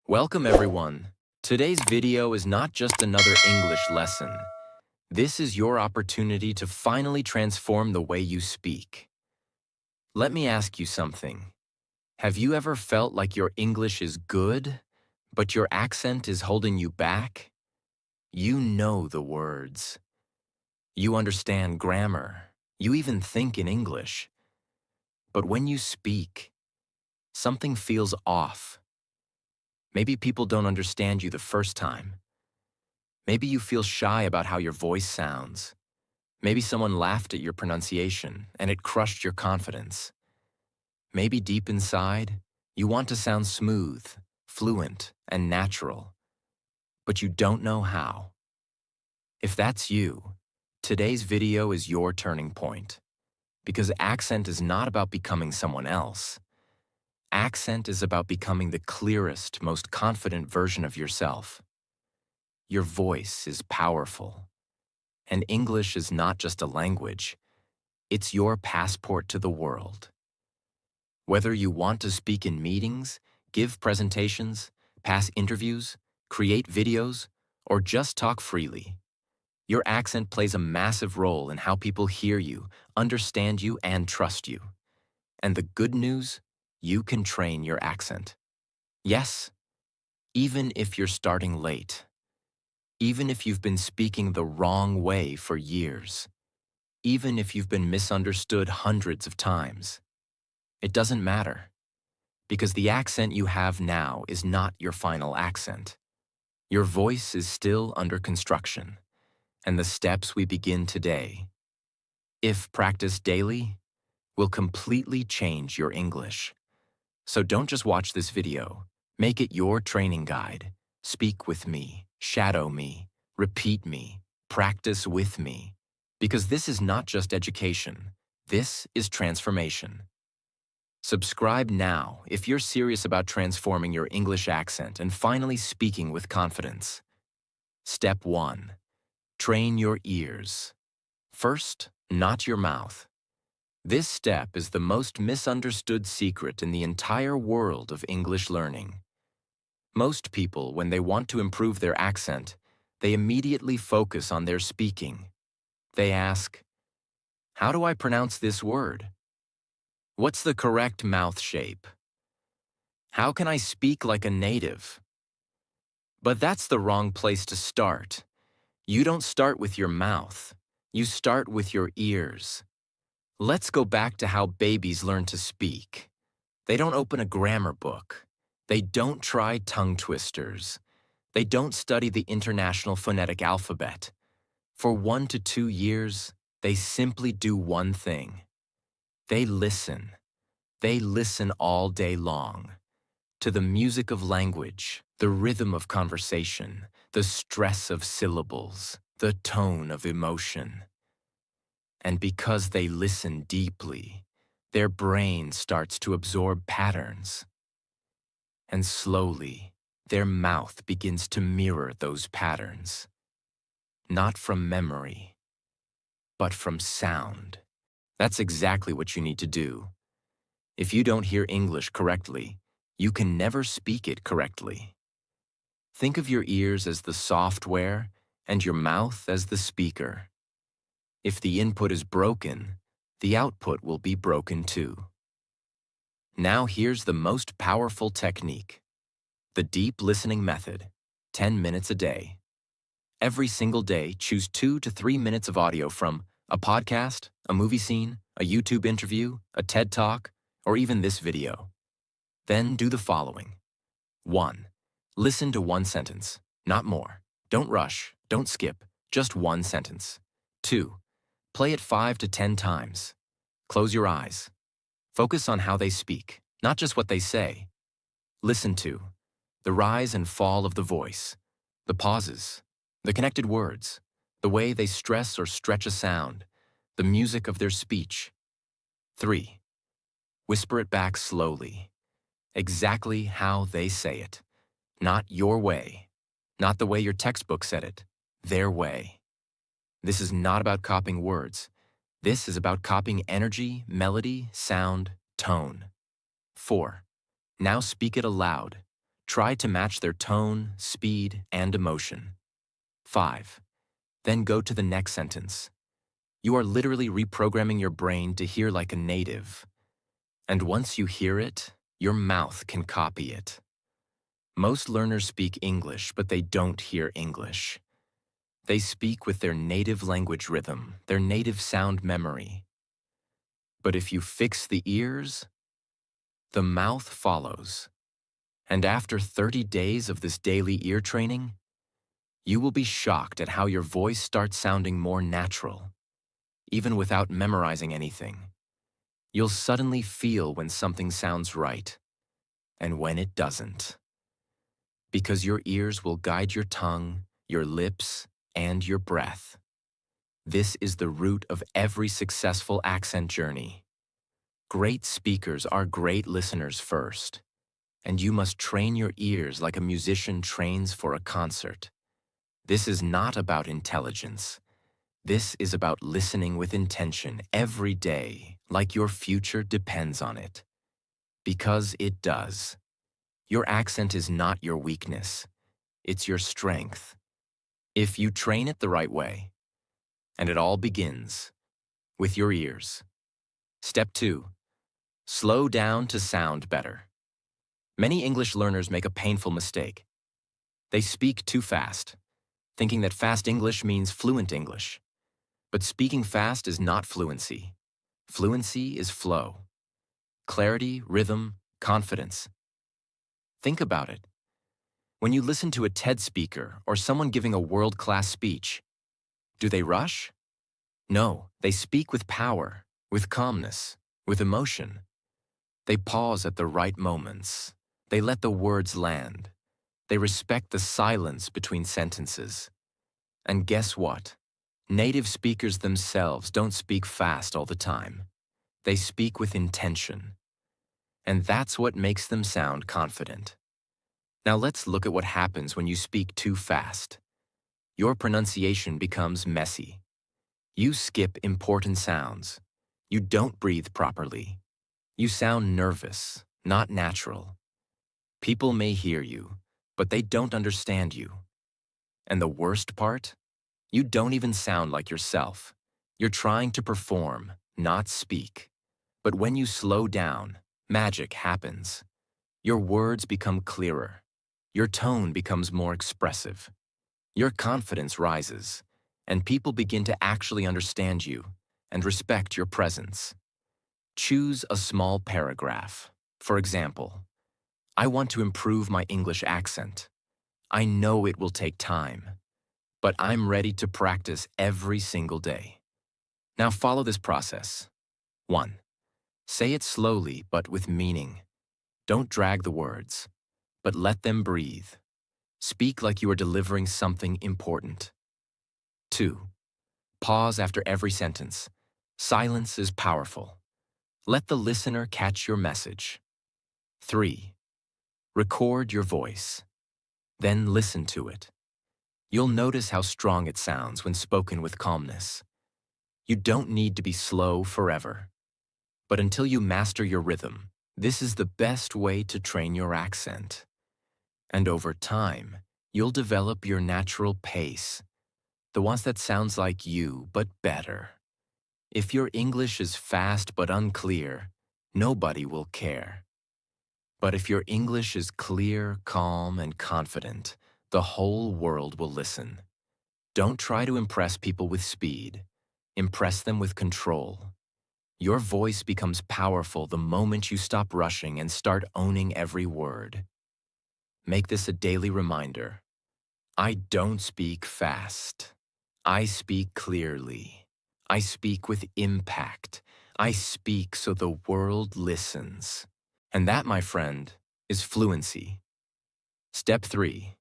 Welcome everyone. Today's video is not just another English lesson. This is your opportunity to finally transform the way you speak. Let me ask you something. Have you ever felt like your English is good, but your accent is holding you back? You know the words. You understand grammar. You even think in English. But when you speak, something feels off. Maybe people don't understand you the first time. Maybe you feel shy about how your voice sounds. Maybe someone laughed at your pronunciation and it crushed your confidence. Maybe deep inside, you want to sound smooth, fluent, and natural, but you don't know how. If that's you, today's video is your turning point. Because accent is not about becoming someone else. Accent is about becoming the clearest, most confident version of yourself. Your voice is powerful. And English is not just a language, it's your passport to the world. Whether you want to speak in meetings, give presentations, pass interviews, create videos, or just talk freely, your accent plays a massive role in how people hear you, understand you, and trust you. And the good news, you can train your accent. Yes, even if you're starting late. Even if you've been speaking the wrong way for years. Even if you've been misunderstood hundreds of times. It doesn't matter, because the accent you have now is not your final accent. Your voice is still under construction, and the steps we begin today, if practiced daily, will completely change your English. So don't just watch this video. Make it your training guide. Speak with me, shadow me, repeat me, practice with me. Because this is not just education, this is transformation. Subscribe now if you're serious about transforming your English accent and finally speaking with confidence. Step 1. Train your ears. First, not your mouth. This step is the most misunderstood secret in the entire world of English learning. Most people, when they want to improve their accent, they immediately focus on their speaking. They ask, "How do I pronounce this word? What's the correct mouth shape? How can I speak like a native?" But that's the wrong place to start. You don't start with your mouth. You start with your ears. Let's go back to how babies learn to speak. They don't open a grammar book. They don't try tongue twisters. They don't study the International Phonetic Alphabet. For 1 to 2 years, they simply do one thing. They listen. They listen all day long. To the music of language, the rhythm of conversation, the stress of syllables, the tone of emotion. And because they listen deeply, their brain starts to absorb patterns. And slowly, their mouth begins to mirror those patterns. Not from memory, but from sound. That's exactly what you need to do. If you don't hear English correctly, you can never speak it correctly. Think of your ears as the software and your mouth as the speaker. If the input is broken, the output will be broken too. Now here's the most powerful technique. The deep listening method, 10 minutes a day. Every single day, choose 2 to 3 minutes of audio from a podcast, a movie scene, a YouTube interview, a TED Talk, or even this video. Then do the following. 1. Listen to one sentence, not more. Don't rush, don't skip, just one sentence. 2. Play it 5 to 10 times. Close your eyes. Focus on how they speak, not just what they say. Listen to the rise and fall of the voice, the pauses, the connected words, the way they stress or stretch a sound, the music of their speech. 3. Whisper it back slowly, exactly how they say it. Not your way, not the way your textbook said it, their way. This is not about copying words. This is about copying energy, melody, sound, tone. 4. Now speak it aloud. Try to match their tone, speed, and emotion. 5. Then go to the next sentence. You are literally reprogramming your brain to hear like a native. And once you hear it, your mouth can copy it. Most learners speak English, but they don't hear English. They speak with their native language rhythm, their native sound memory. But if you fix the ears, the mouth follows. And after 30 days of this daily ear training, you will be shocked at how your voice starts sounding more natural, even without memorizing anything. You'll suddenly feel when something sounds right and when it doesn't. Because your ears will guide your tongue, your lips, and your breath. This is the root of every successful accent journey. Great speakers are great listeners first, and you must train your ears like a musician trains for a concert. This is not about intelligence. This is about listening with intention every day, like your future depends on it. Because it does. Your accent is not your weakness. It's your strength. If you train it the right way. And it all begins with your ears. Step 2. Slow down to sound better. Many English learners make a painful mistake. They speak too fast, thinking that fast English means fluent English. But speaking fast is not fluency. Fluency is flow. Clarity, rhythm, confidence. Think about it. When you listen to a TED speaker or someone giving a world-class speech, do they rush? No, they speak with power, with calmness, with emotion. They pause at the right moments. They let the words land. They respect the silence between sentences. And guess what? Native speakers themselves don't speak fast all the time. They speak with intention. And that's what makes them sound confident. Now let's look at what happens when you speak too fast. Your pronunciation becomes messy. You skip important sounds. You don't breathe properly. You sound nervous, not natural. People may hear you, but they don't understand you. And the worst part? You don't even sound like yourself. You're trying to perform, not speak. But when you slow down, magic happens. Your words become clearer. Your tone becomes more expressive. Your confidence rises, and people begin to actually understand you and respect your presence. Choose a small paragraph. For example, I want to improve my English accent. I know it will take time, but I'm ready to practice every single day. Now follow this process. 1. Say it slowly but with meaning. Don't drag the words, but let them breathe. Speak like you are delivering something important. 2. Pause after every sentence. Silence is powerful. Let the listener catch your message. 3. Record your voice. Then listen to it. You'll notice how strong it sounds when spoken with calmness. You don't need to be slow forever. But until you master your rhythm, this is the best way to train your accent. And over time, you'll develop your natural pace, the ones that sounds like you, but better. If your English is fast but unclear, nobody will care. But if your English is clear, calm, and confident, the whole world will listen. Don't try to impress people with speed. Impress them with control. Your voice becomes powerful the moment you stop rushing and start owning every word. Make this a daily reminder. I don't speak fast. I speak clearly. I speak with impact. I speak so the world listens. And that, my friend, is fluency. Step 3.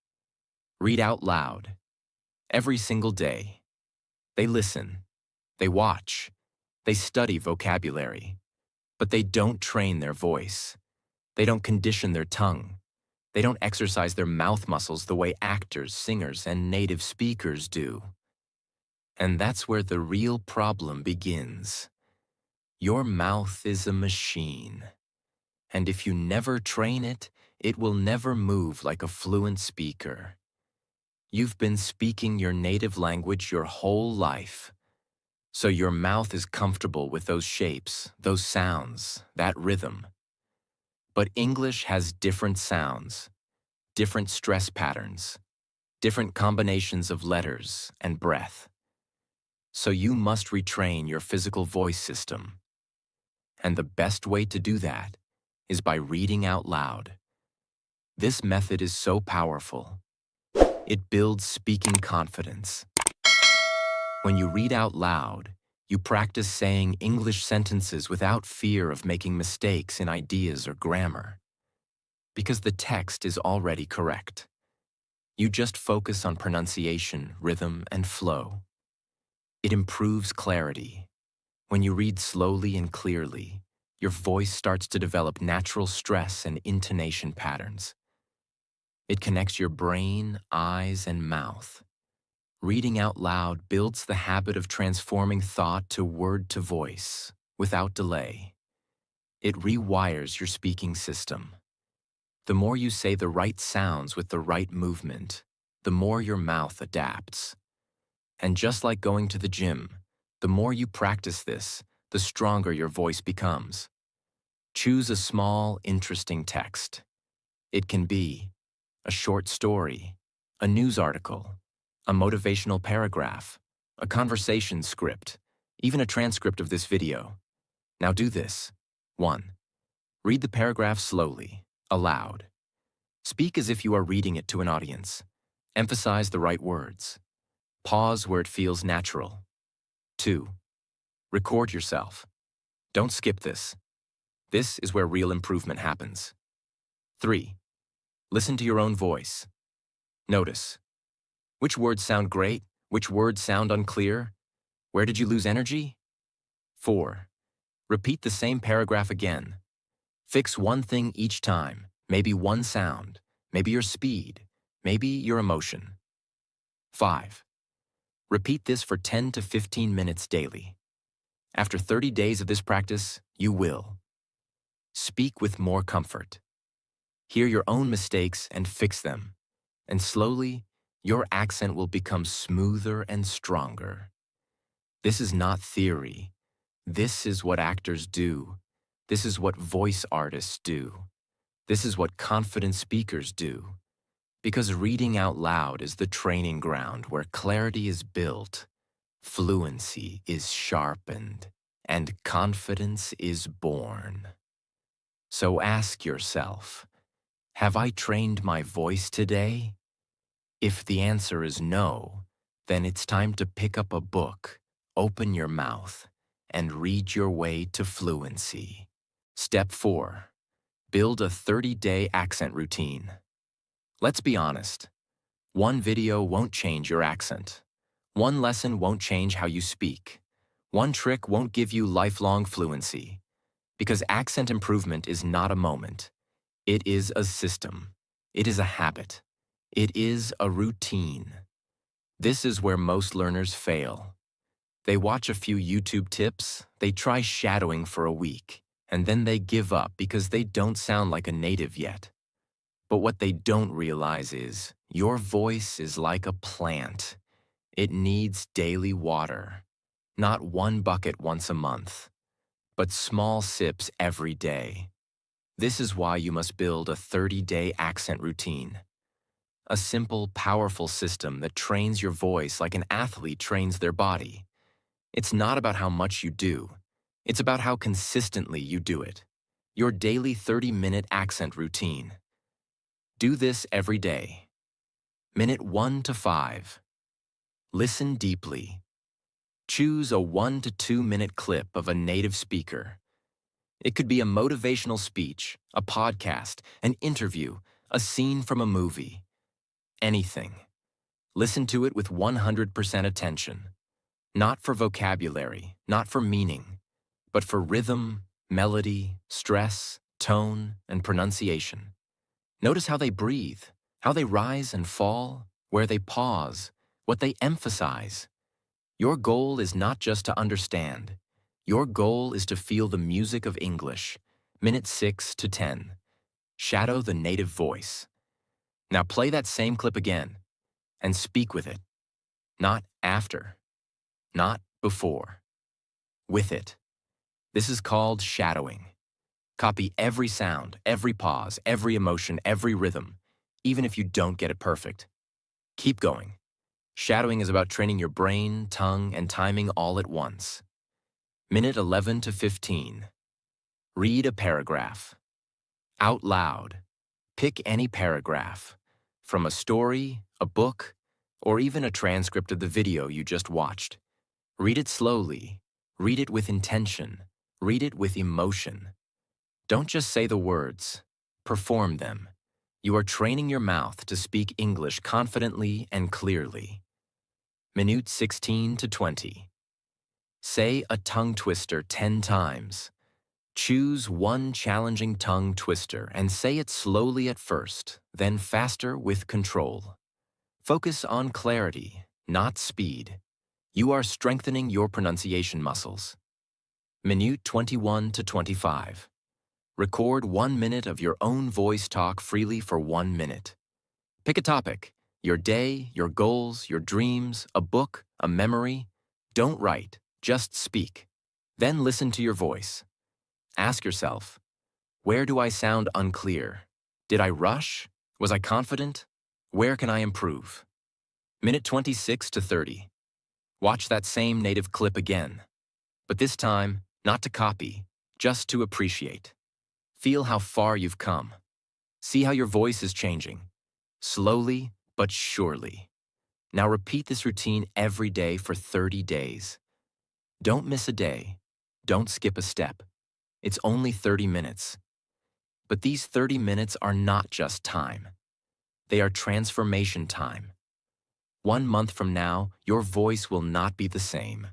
Read out loud. Every single day. They listen. They watch. They study vocabulary. But they don't train their voice. They don't condition their tongue. They don't exercise their mouth muscles the way actors, singers, and native speakers do. And that's where the real problem begins. Your mouth is a machine. And if you never train it, it will never move like a fluent speaker. You've been speaking your native language your whole life, so your mouth is comfortable with those shapes, those sounds, that rhythm. But English has different sounds, different stress patterns, different combinations of letters and breath. So you must retrain your physical voice system. And the best way to do that is by reading out loud. This method is so powerful. It builds speaking confidence. When you read out loud, you practice saying English sentences without fear of making mistakes in ideas or grammar, because the text is already correct. You just focus on pronunciation, rhythm, and flow. It improves clarity. When you read slowly and clearly, your voice starts to develop natural stress and intonation patterns. It connects your brain, eyes, and mouth. Reading out loud builds the habit of transforming thought to word to voice without delay. It rewires your speaking system. The more you say the right sounds with the right movement, the more your mouth adapts. And just like going to the gym, the more you practice this, the stronger your voice becomes. Choose a small, interesting text. It can be a short story, a news article, a motivational paragraph, a conversation script, even a transcript of this video. Now do this. 1. Read the paragraph slowly, aloud. Speak as if you are reading it to an audience. Emphasize the right words. Pause where it feels natural. 2. Record yourself. Don't skip this. This is where real improvement happens. 3. Listen to your own voice. Notice. Which words sound great? Which words sound unclear? Where did you lose energy? 4. Repeat the same paragraph again. Fix one thing each time, maybe one sound, maybe your speed, maybe your emotion. 5. Repeat this for 10 to 15 minutes daily. After 30 days of this practice, you will speak with more comfort. Hear your own mistakes and fix them. And slowly, your accent will become smoother and stronger. This is not theory. This is what actors do. This is what voice artists do. This is what confident speakers do. Because reading out loud is the training ground where clarity is built, fluency is sharpened, and confidence is born. So ask yourself, have I trained my voice today? If the answer is no, then it's time to pick up a book, open your mouth, and read your way to fluency. Step 4. Build a 30-day accent routine. Let's be honest. One video won't change your accent. One lesson won't change how you speak. One trick won't give you lifelong fluency. Because accent improvement is not a moment. It is a system. It is a habit. It is a routine. This is where most learners fail. They watch a few YouTube tips, they try shadowing for a week, and then they give up because they don't sound like a native yet. But what they don't realize is, your voice is like a plant. It needs daily water. Not one bucket once a month, but small sips every day. This is why you must build a 30-day accent routine. A simple, powerful system that trains your voice like an athlete trains their body. It's not about how much you do. It's about how consistently you do it. Your daily 30-minute accent routine. Do this every day. Minute 1 to 5. Listen deeply. Choose a 1 to 2 minute clip of a native speaker. It could be a motivational speech, a podcast, an interview, a scene from a movie. Anything. Listen to it with 100% attention. Not for vocabulary, not for meaning, but for rhythm, melody, stress, tone, and pronunciation. Notice how they breathe, how they rise and fall, where they pause, what they emphasize. Your goal is not just to understand. Your goal is to feel the music of English, minute 6 to 10. Shadow the native voice. Now play that same clip again and speak with it. Not after, not before. With it. This is called shadowing. Copy every sound, every pause, every emotion, every rhythm, even if you don't get it perfect. Keep going. Shadowing is about training your brain, tongue, and timing all at once. Minute 11 to 15. Read a paragraph. Out loud. Pick any paragraph. From a story, a book, or even a transcript of the video you just watched. Read it slowly. Read it with intention. Read it with emotion. Don't just say the words. Perform them. You are training your mouth to speak English confidently and clearly. Minute 16 to 20. Say a tongue twister 10 times. Choose one challenging tongue twister and say it slowly at first, then faster with control. Focus on clarity, not speed. You are strengthening your pronunciation muscles. Minute 21 to 25. Record 1 minute of your own voice talk freely for 1 minute. Pick a topic, your day, your goals, your dreams, a book, a memory. Don't write, just speak. Then listen to your voice. Ask yourself, where do I sound unclear? Did I rush? Was I confident? Where can I improve? Minute 26 to 30. Watch that same native clip again. But this time, not to copy, just to appreciate. Feel how far you've come. See how your voice is changing. Slowly but surely. Now repeat this routine every day for 30 days. Don't miss a day. Don't skip a step. It's only 30 minutes. But these 30 minutes are not just time. They are transformation time. 1 month from now, your voice will not be the same.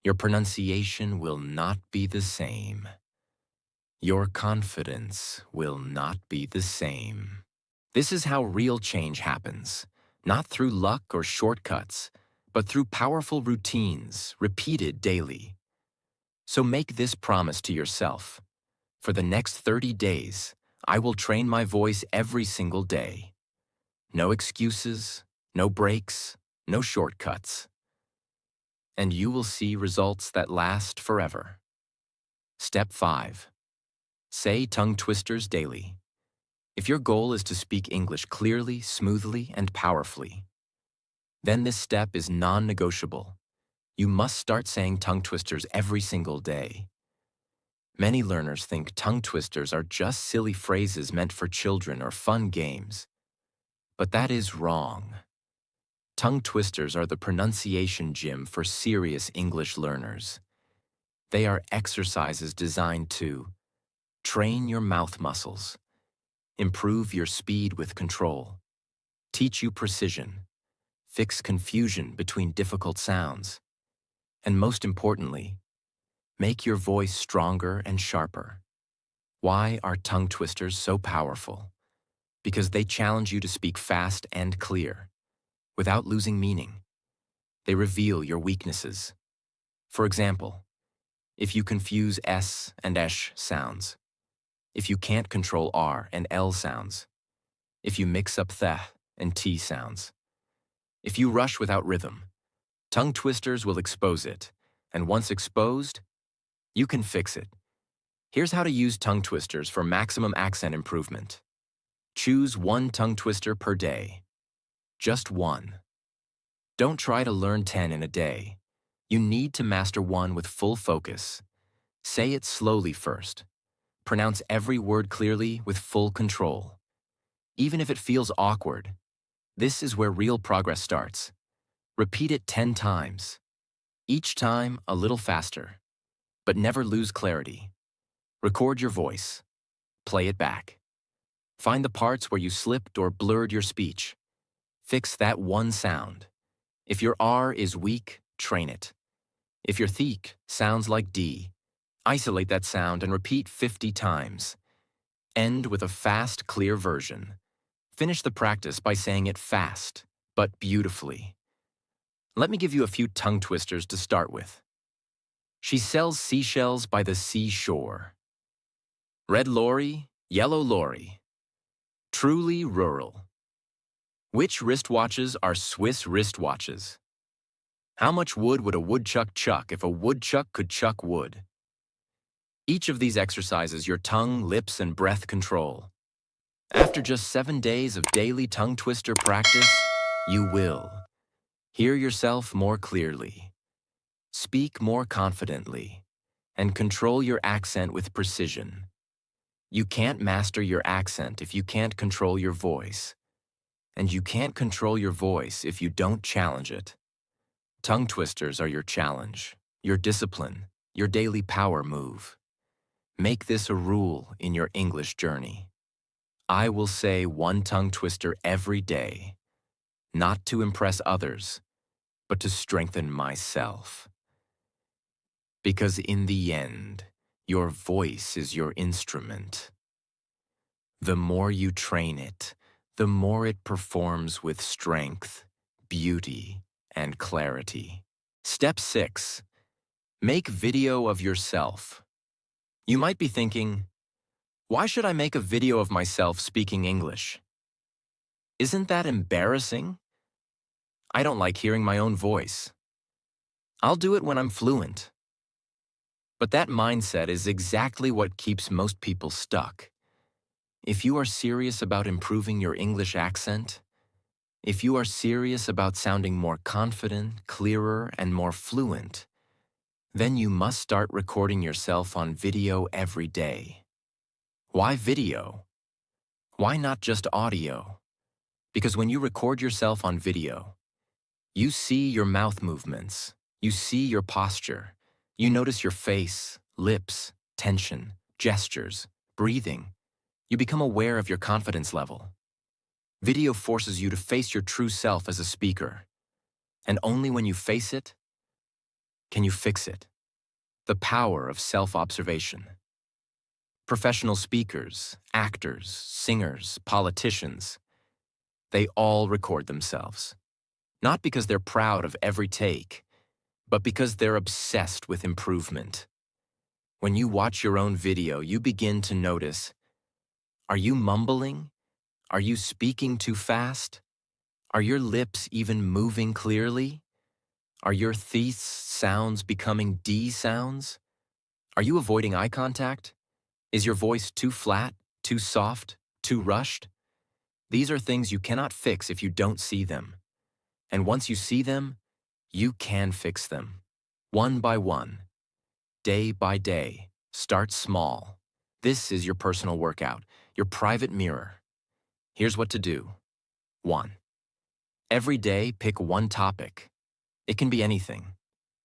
Your pronunciation will not be the same. Your confidence will not be the same. This is how real change happens, not through luck or shortcuts, but through powerful routines repeated daily. So make this promise to yourself. For the next 30 days, I will train my voice every single day. No excuses, no breaks, no shortcuts. And you will see results that last forever. Step 5. Say tongue twisters daily. If your goal is to speak English clearly, smoothly, and powerfully, then this step is non-negotiable. You must start saying tongue twisters every single day. Many learners think tongue twisters are just silly phrases meant for children or fun games. But that is wrong. Tongue twisters are the pronunciation gym for serious English learners. They are exercises designed to train your mouth muscles, improve your speed with control, teach you precision, fix confusion between difficult sounds, and most importantly, make your voice stronger and sharper. Why are tongue twisters so powerful? Because they challenge you to speak fast and clear, without losing meaning. They reveal your weaknesses. For example, if you confuse S and esh sounds, if you can't control R and L sounds, if you mix up th and T sounds, if you rush without rhythm, tongue twisters will expose it, and once exposed, you can fix it. Here's how to use tongue twisters for maximum accent improvement. Choose one tongue twister per day. Just one. Don't try to learn 10 in a day. You need to master one with full focus. Say it slowly first. Pronounce every word clearly with full control. Even if it feels awkward, this is where real progress starts. Repeat it 10 times. Each time a little faster, but never lose clarity. Record your voice. Play it back. Find the parts where you slipped or blurred your speech. Fix that one sound. If your R is weak, train it. If your theek sounds like D, isolate that sound and repeat 50 times. End with a fast, clear version. Finish the practice by saying it fast, but beautifully. Let me give you a few tongue twisters to start with. She sells seashells by the seashore. Red lorry, Yellow lorry. Truly rural. Which wristwatches are Swiss wristwatches? How much wood would a woodchuck chuck if a woodchuck could chuck wood? Each of these exercises your tongue, lips, and breath control. After just 7 days of daily tongue twister practice, you will hear yourself more clearly, speak more confidently, and control your accent with precision. You can't master your accent if you can't control your voice. And you can't control your voice if you don't challenge it. Tongue twisters are your challenge, your discipline, your daily power move. Make this a rule in your English journey. I will say one tongue twister every day, not to impress others, but to strengthen myself. Because in the end, your voice is your instrument. The more you train it, the more it performs with strength, beauty, and clarity. Step 6. Make video of yourself. You might be thinking, why should I make a video of myself speaking English? Isn't that embarrassing? I don't like hearing my own voice. I'll do it when I'm fluent. But that mindset is exactly what keeps most people stuck. If you are serious about improving your English accent, if you are serious about sounding more confident, clearer, and more fluent, then you must start recording yourself on video every day. Why video? Why not just audio? Because when you record yourself on video, you see your mouth movements, you see your posture, you notice your face, lips, tension, gestures, breathing. You become aware of your confidence level. Video forces you to face your true self as a speaker, and only when you face it can you fix it. The power of self-observation. Professional speakers, actors, singers, politicians, they all record themselves. Not because they're proud of every take, but because they're obsessed with improvement. When you watch your own video, you begin to notice, are you mumbling? Are you speaking too fast? Are your lips even moving clearly? Are your th sounds becoming d sounds? Are you avoiding eye contact? Is your voice too flat, too soft, too rushed? These are things you cannot fix if you don't see them. And once you see them, you can fix them. One by one, day by day, start small. This is your personal workout, your private mirror. Here's what to do. 1. Every day, pick one topic. It can be anything.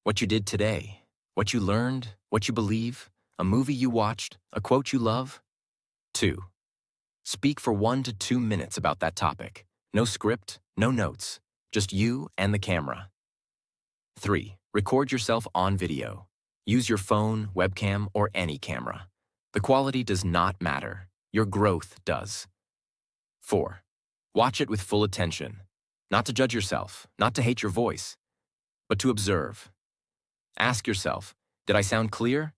What you did today, what you learned, what you believe, a movie you watched, a quote you love. 2. Speak for 1 to 2 minutes about that topic. No script, no notes, just you and the camera. 3. Record yourself on video. Use your phone, webcam, or any camera. The quality does not matter. Your growth does. 4. Watch it with full attention. Not to judge yourself, not to hate your voice, but to observe. Ask yourself, did I sound clear?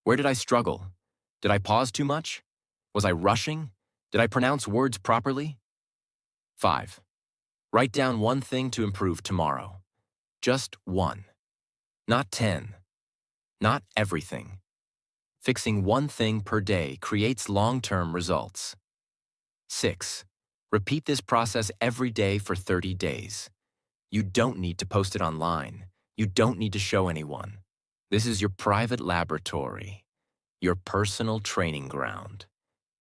Where did I struggle? Did I pause too much? Was I rushing? Did I pronounce words properly? 5. Write down one thing to improve tomorrow. Just one. Not 10. Not everything. Fixing one thing per day creates long-term results. 6. Repeat this process every day for 30 days. You don't need to post it online. You don't need to show anyone. This is your private laboratory, your personal training ground.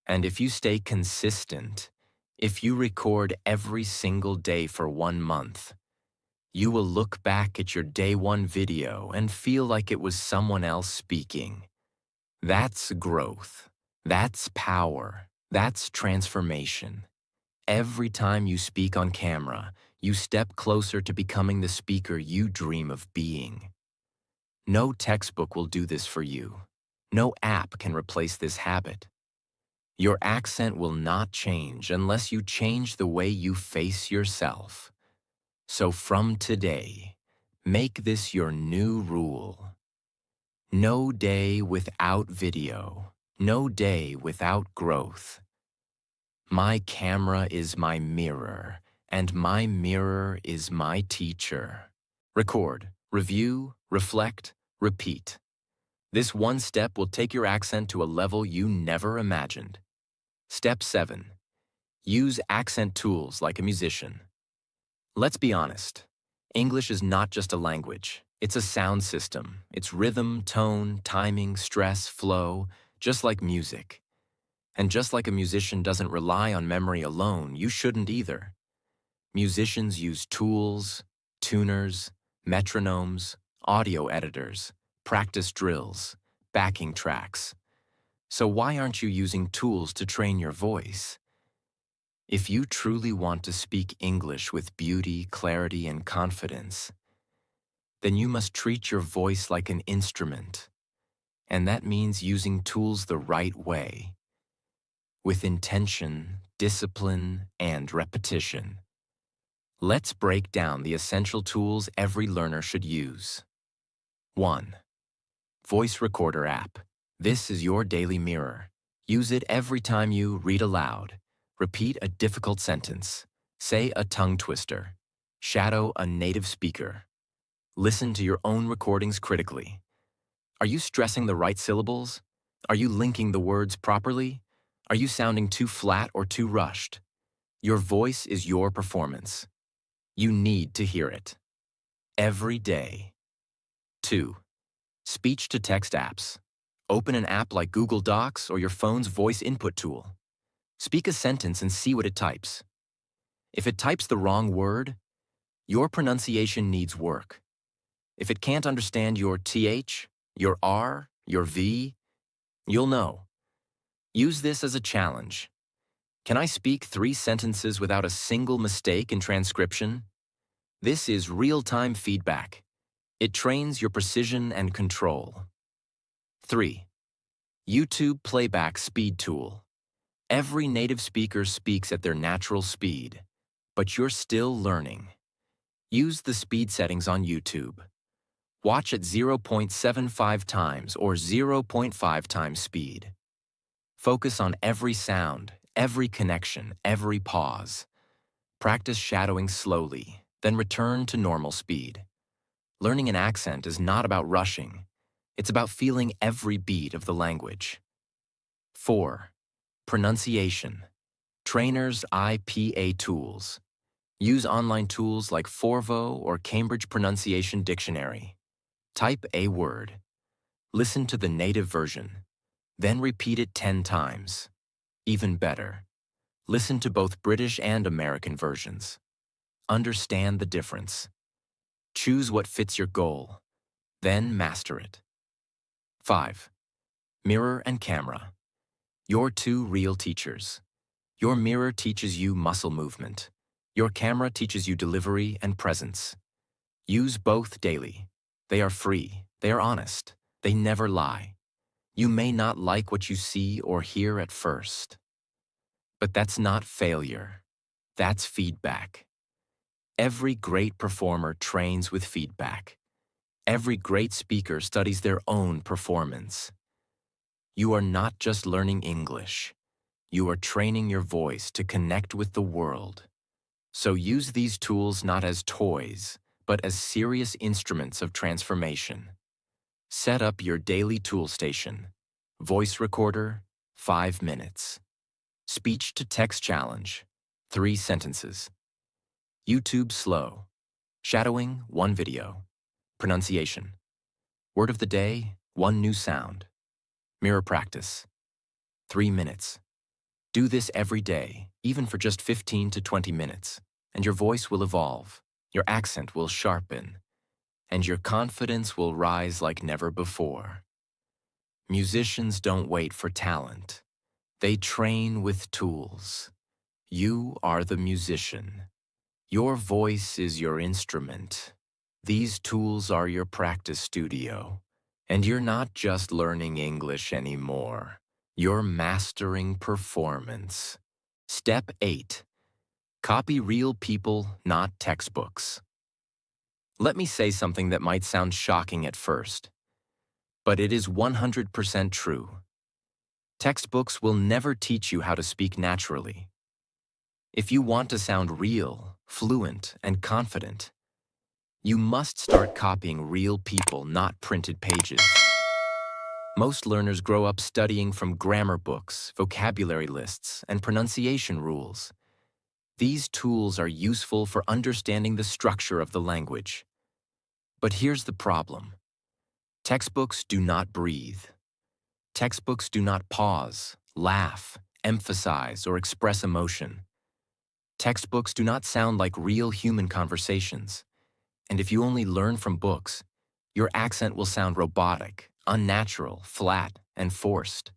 And if you stay consistent, if you record every single day for 1 month, you will look back at your day 1 video and feel like it was someone else speaking. That's growth. That's power. That's transformation. Every time you speak on camera, you step closer to becoming the speaker you dream of being. No textbook will do this for you. No app can replace this habit. Your accent will not change unless you change the way you face yourself. So from today, make this your new rule. No day without video. No day without growth. My camera is my mirror, and my mirror is my teacher. Record, review, reflect, repeat. This one step will take your accent to a level you never imagined. Step 7. Use accent tools like a musician. Let's be honest. English is not just a language. It's a sound system. It's rhythm, tone, timing, stress, flow, just like music. And just like a musician doesn't rely on memory alone, you shouldn't either. Musicians use tools, tuners, metronomes, audio editors, practice drills, backing tracks. So why aren't you using tools to train your voice? If you truly want to speak English with beauty, clarity, and confidence, then you must treat your voice like an instrument. And that means using tools the right way, with intention, discipline, and repetition. Let's break down the essential tools every learner should use. 1. Voice Recorder app. This is your daily mirror. Use it every time you read aloud, repeat a difficult sentence, say a tongue twister, shadow a native speaker. Listen to your own recordings critically. Are you stressing the right syllables? Are you linking the words properly? Are you sounding too flat or too rushed? Your voice is your performance. You need to hear it. Every day. 2. Speech-to-text apps. Open an app like Google Docs or your phone's voice input tool. Speak a sentence and see what it types. If it types the wrong word, your pronunciation needs work. If it can't understand your TH, your R, your V, you'll know. Use this as a challenge. Can I speak 3 sentences without a single mistake in transcription? This is real-time feedback. It trains your precision and control. 3. YouTube Playback Speed Tool. Every native speaker speaks at their natural speed, but you're still learning. Use the speed settings on YouTube. Watch at 0.75 times or 0.5 times speed. Focus on every sound, every connection, every pause. Practice shadowing slowly, then return to normal speed. Learning an accent is not about rushing. It's about feeling every beat of the language. 4. Pronunciation. Trainers IPA tools. Use online tools like Forvo or Cambridge Pronunciation Dictionary. Type a word. Listen to the native version. Then repeat it 10 times. Even better, listen to both British and American versions. Understand the difference. Choose what fits your goal. Then master it. 5. Mirror and camera. Your 2 real teachers. Your mirror teaches you muscle movement. Your camera teaches you delivery and presence. Use both daily. They are free. They are honest. They never lie. You may not like what you see or hear at first. But that's not failure. That's feedback. Every great performer trains with feedback. Every great speaker studies their own performance. You are not just learning English. You are training your voice to connect with the world. So use these tools not as toys, but as serious instruments of transformation. Set up your daily tool station. Voice recorder, 5 minutes. Speech-to-text challenge, 3 sentences. YouTube slow. Shadowing, 1 video. Pronunciation. Word of the day, 1 new sound. Mirror practice, 3 minutes. Do this every day, even for just 15 to 20 minutes, and your voice will evolve, your accent will sharpen, and your confidence will rise like never before. Musicians don't wait for talent. They train with tools. You are the musician. Your voice is your instrument. These tools are your practice studio. And you're not just learning English anymore. You're mastering performance. Step 8. Copy real people, not textbooks. Let me say something that might sound shocking at first, but it is 100% true. Textbooks will never teach you how to speak naturally. If you want to sound real, fluent, and confident, you must start copying real people, not printed pages. Most learners grow up studying from grammar books, vocabulary lists, and pronunciation rules. These tools are useful for understanding the structure of the language. But here's the problem. Textbooks do not breathe. Textbooks do not pause, laugh, emphasize, or express emotion. Textbooks do not sound like real human conversations. And if you only learn from books, your accent will sound robotic, unnatural, flat, and forced.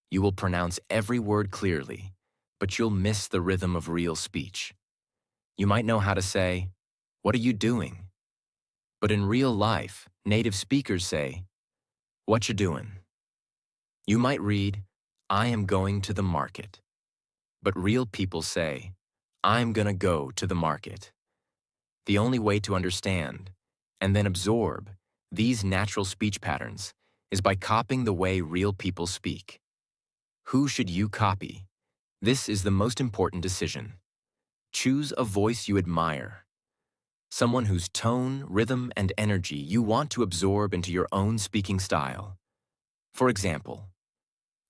You will pronounce every word clearly, but you'll miss the rhythm of real speech. You might know how to say, "What are you doing?" But in real life, native speakers say, "What you doing?" You might read, "I am going to the market." But real people say, "I'm gonna go to the market." The only way to understand, and then absorb, these natural speech patterns is by copying the way real people speak. Who should you copy? This is the most important decision. Choose a voice you admire. Someone whose tone, rhythm, and energy you want to absorb into your own speaking style. For example,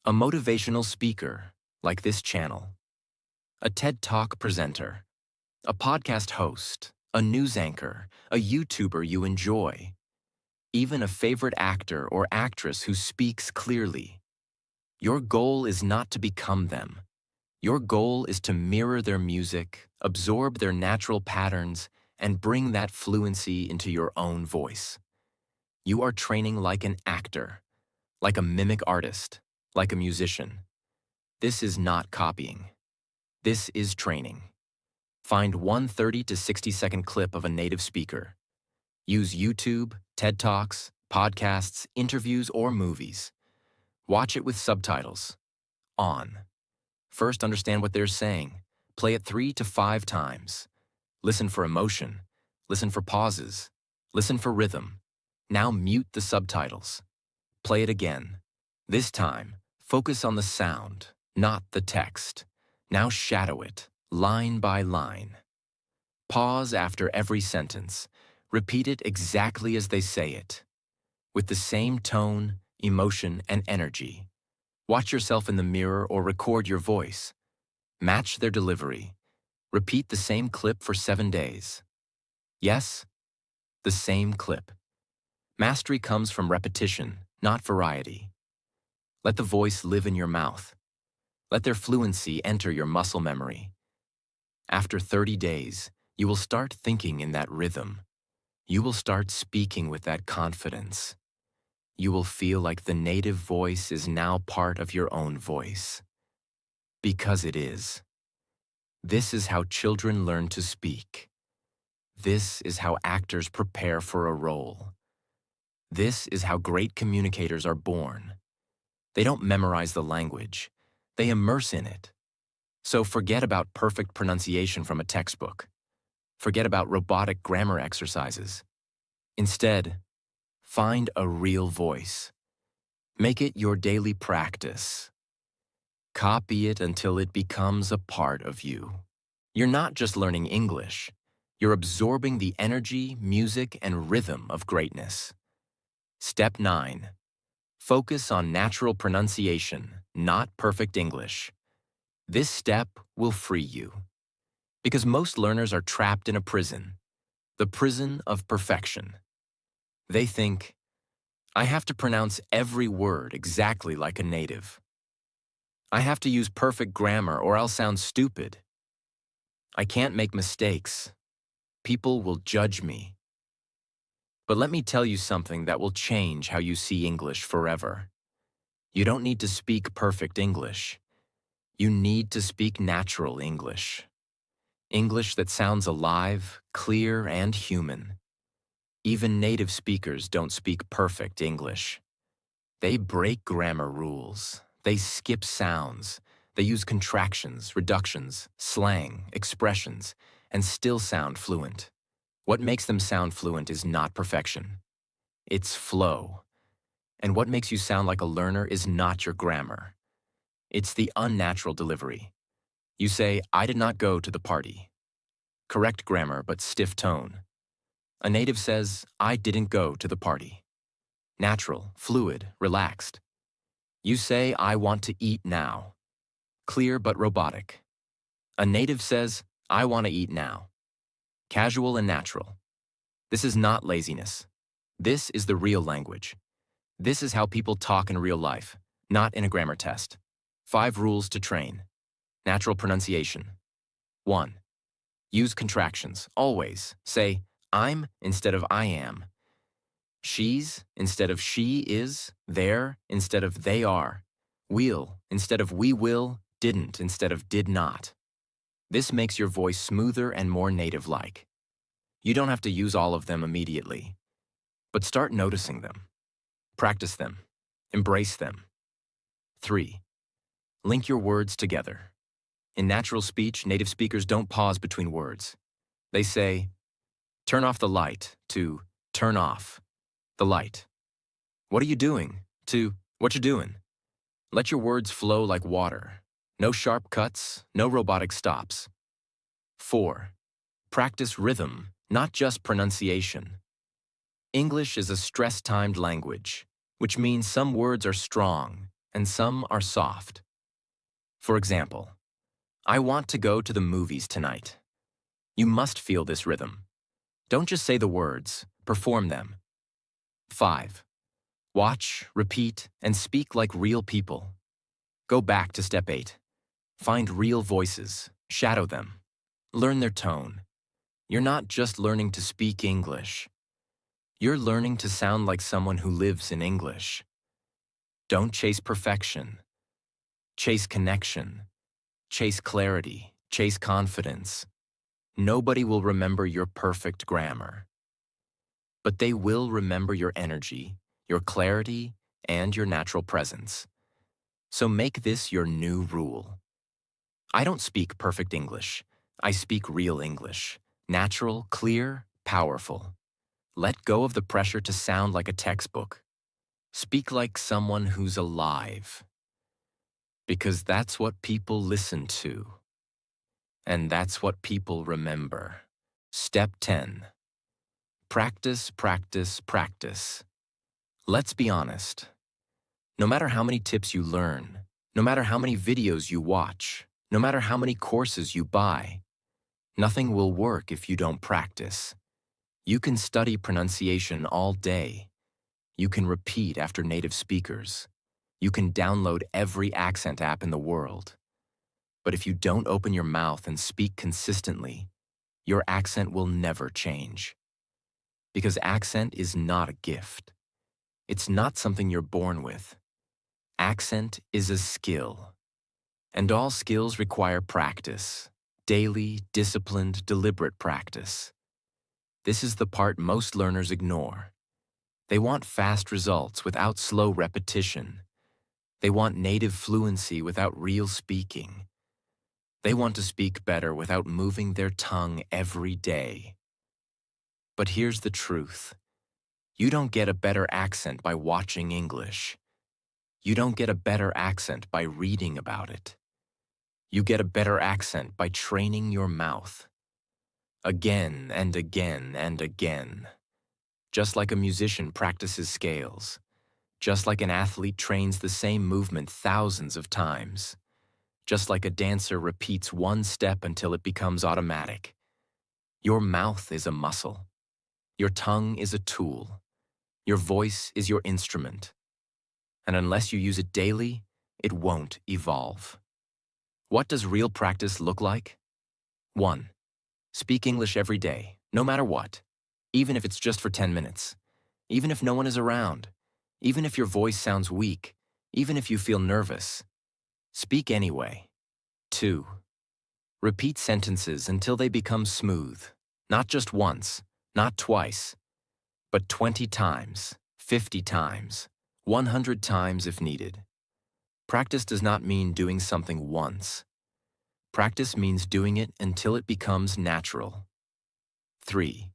a motivational speaker, like this channel, a TED Talk presenter, a podcast host, a news anchor, a YouTuber you enjoy, even a favorite actor or actress who speaks clearly. Your goal is not to become them. Your goal is to mirror their music, absorb their natural patterns, and bring that fluency into your own voice. You are training like an actor, like a mimic artist, like a musician. This is not copying. This is training. Find one 30 to 60-second clip of a native speaker. Use YouTube, TED Talks, podcasts, interviews, or movies. Watch it with subtitles. On. First, understand what they're saying. Play it 3 to 5 times. Listen for emotion. Listen for pauses. Listen for rhythm. Now mute the subtitles. Play it again. This time, focus on the sound, not the text. Now shadow it, line by line. Pause after every sentence. Repeat it exactly as they say it, with the same tone, emotion, and energy. Watch yourself in the mirror or record your voice. Match their delivery. Repeat the same clip for 7 days. Yes, the same clip. Mastery comes from repetition, not variety. Let the voice live in your mouth. Let their fluency enter your muscle memory. After 30 days, you will start thinking in that rhythm. You will start speaking with that confidence. You will feel like the native voice is now part of your own voice. Because it is. This is how children learn to speak. This is how actors prepare for a role. This is how great communicators are born. They don't memorize the language. They immerse in it. So forget about perfect pronunciation from a textbook. Forget about robotic grammar exercises. Instead, find a real voice. Make it your daily practice. Copy it until it becomes a part of you. You're not just learning English. You're absorbing the energy, music, and rhythm of greatness. Step 9. Focus on natural pronunciation, not perfect English. This step will free you. Because most learners are trapped in a prison, the prison of perfection. They think, I have to pronounce every word exactly like a native. I have to use perfect grammar or I'll sound stupid. I can't make mistakes. People will judge me. But let me tell you something that will change how you see English forever. You don't need to speak perfect English. You need to speak natural English. English that sounds alive, clear, and human. Even native speakers don't speak perfect English. They break grammar rules. They skip sounds. They use contractions, reductions, slang, expressions, and still sound fluent. What makes them sound fluent is not perfection. It's flow. And what makes you sound like a learner is not your grammar. It's the unnatural delivery. You say, I did not go to the party. Correct grammar, but stiff tone. A native says, I didn't go to the party. Natural, fluid, relaxed. You say, I want to eat now. Clear but robotic. A native says, I want to eat now. Casual and natural. This is not laziness. This is the real language. This is how people talk in real life, not in a grammar test. 5 rules to train. Natural pronunciation. 1. Use contractions, always. Say, I'm instead of I am. She's instead of she is. There instead of they are. Will instead of we will. Didn't instead of did not. This makes your voice smoother and more native-like. You don't have to use all of them immediately, but start noticing them. Practice them. Embrace them. 3. Link your words together. In natural speech, native speakers don't pause between words. They say, turn off the light, to turn off the light. What are you doing? To what you doing? Let your words flow like water. No sharp cuts, no robotic stops. 4. Practice rhythm, not just pronunciation. English is a stress-timed language, which means some words are strong and some are soft. For example, I want to go to the movies tonight. You must feel this rhythm. Don't just say the words, perform them. 5. Watch, repeat, and speak like real people. Go back to step 8. Find real voices, shadow them, learn their tone. You're not just learning to speak English. You're learning to sound like someone who lives in English. Don't chase perfection. Chase connection. Chase clarity. Chase confidence. Nobody will remember your perfect grammar. But they will remember your energy, your clarity, and your natural presence. So make this your new rule. I don't speak perfect English. I speak real English. Natural, clear, powerful. Let go of the pressure to sound like a textbook. Speak like someone who's alive. Because that's what people listen to. And that's what people remember. Step 10. Practice, practice, practice. Let's be honest. No matter how many tips you learn, no matter how many videos you watch, no matter how many courses you buy, nothing will work if you don't practice. You can study pronunciation all day. You can repeat after native speakers. You can download every accent app in the world. But if you don't open your mouth and speak consistently, your accent will never change. Because accent is not a gift. It's not something you're born with. Accent is a skill. And all skills require practice. Daily, disciplined, deliberate practice. This is the part most learners ignore. They want fast results without slow repetition. They want native fluency without real speaking. They want to speak better without moving their tongue every day. But here's the truth. You don't get a better accent by watching English. You don't get a better accent by reading about it. You get a better accent by training your mouth. Again and again and again. Just like a musician practices scales. Just like an athlete trains the same movement thousands of times. Just like a dancer repeats one step until it becomes automatic. Your mouth is a muscle. Your tongue is a tool. Your voice is your instrument. And unless you use it daily, it won't evolve. What does real practice look like? 1. Speak English every day, no matter what. Even if it's just for 10 minutes. Even if no one is around. Even if your voice sounds weak. Even if you feel nervous. Speak anyway. 2. Repeat sentences until they become smooth. Not just once, not twice, but 20 times, 50 times, 100 times if needed. Practice does not mean doing something once. Practice means doing it until it becomes natural. 3.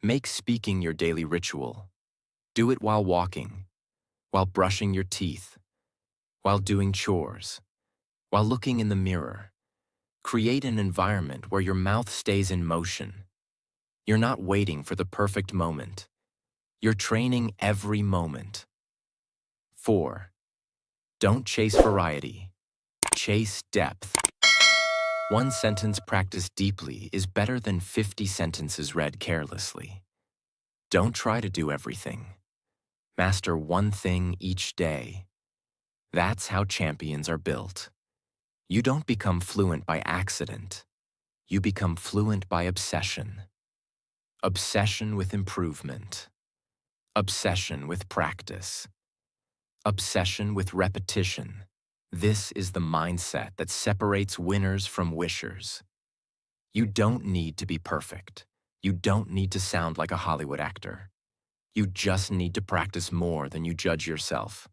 Make speaking your daily ritual. Do it while walking. while brushing your teeth, while doing chores, while looking in the mirror. Create an environment where your mouth stays in motion. You're not waiting for the perfect moment. You're training every moment. 4. Don't chase variety. Chase depth. One sentence practiced deeply is better than 50 sentences read carelessly. Don't try to do everything. Master one thing each day. That's how champions are built. You don't become fluent by accident. You become fluent by obsession. Obsession with improvement. Obsession with practice. Obsession with repetition. This is the mindset that separates winners from wishers. You don't need to be perfect. You don't need to sound like a Hollywood actor. You just need to practice more than you judge yourself.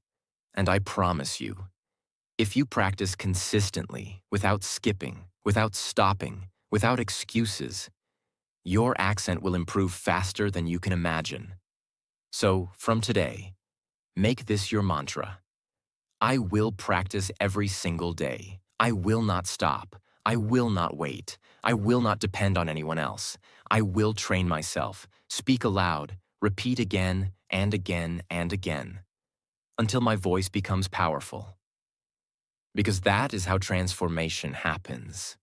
And I promise you, if you practice consistently, without skipping, without stopping, without excuses, your accent will improve faster than you can imagine. So, from today, make this your mantra. I will practice every single day. I will not stop. I will not wait. I will not depend on anyone else. I will train myself, speak aloud, repeat again and again and again, until my voice becomes powerful. Because that is how transformation happens.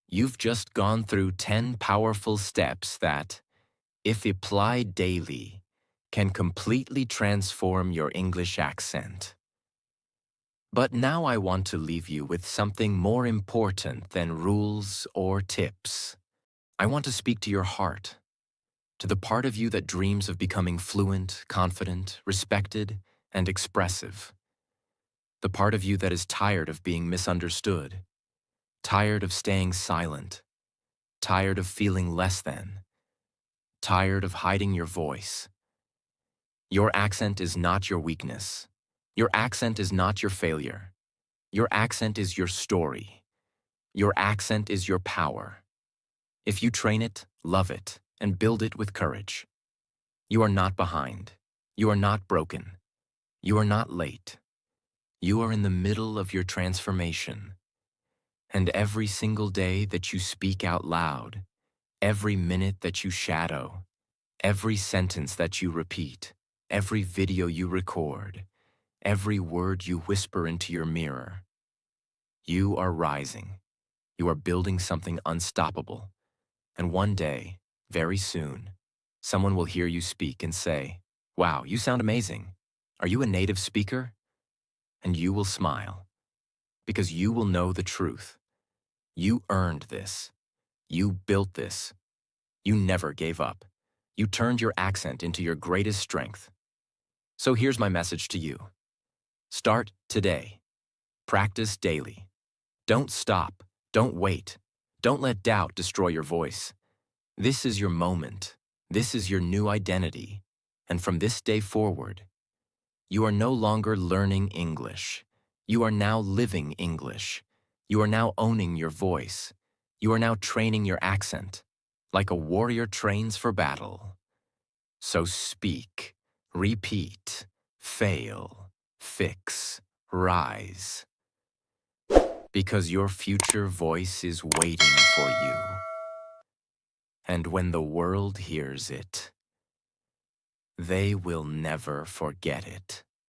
You've just gone through 10 powerful steps that, if applied daily, can completely transform your English accent. But now I want to leave you with something more important than rules or tips. I want to speak to your heart, to the part of you that dreams of becoming fluent, confident, respected, and expressive. The part of you that is tired of being misunderstood, tired of staying silent, tired of feeling less than, tired of hiding your voice. Your accent is not your weakness. Your accent is not your failure. Your accent is your story. Your accent is your power. If you train it, love it, and build it with courage, you are not behind. You are not broken. You are not late. You are in the middle of your transformation. And every single day that you speak out loud, every minute that you shadow, every sentence that you repeat, every video you record, every word you whisper into your mirror, you are rising. You are building something unstoppable. And one day, very soon, someone will hear you speak and say, "Wow, you sound amazing. Are you a native speaker?" And you will smile, because you will know the truth. You earned this. You built this. You never gave up. You turned your accent into your greatest strength. So here's my message to you. Start today. Practice daily. Don't stop. Don't wait. Don't let doubt destroy your voice. This is your moment. This is your new identity. And from this day forward, you are no longer learning English. You are now living English. You are now owning your voice. You are now training your accent, like a warrior trains for battle. So speak, repeat, fail, fix, rise. Because your future voice is waiting for you. And when the world hears it, they will never forget it.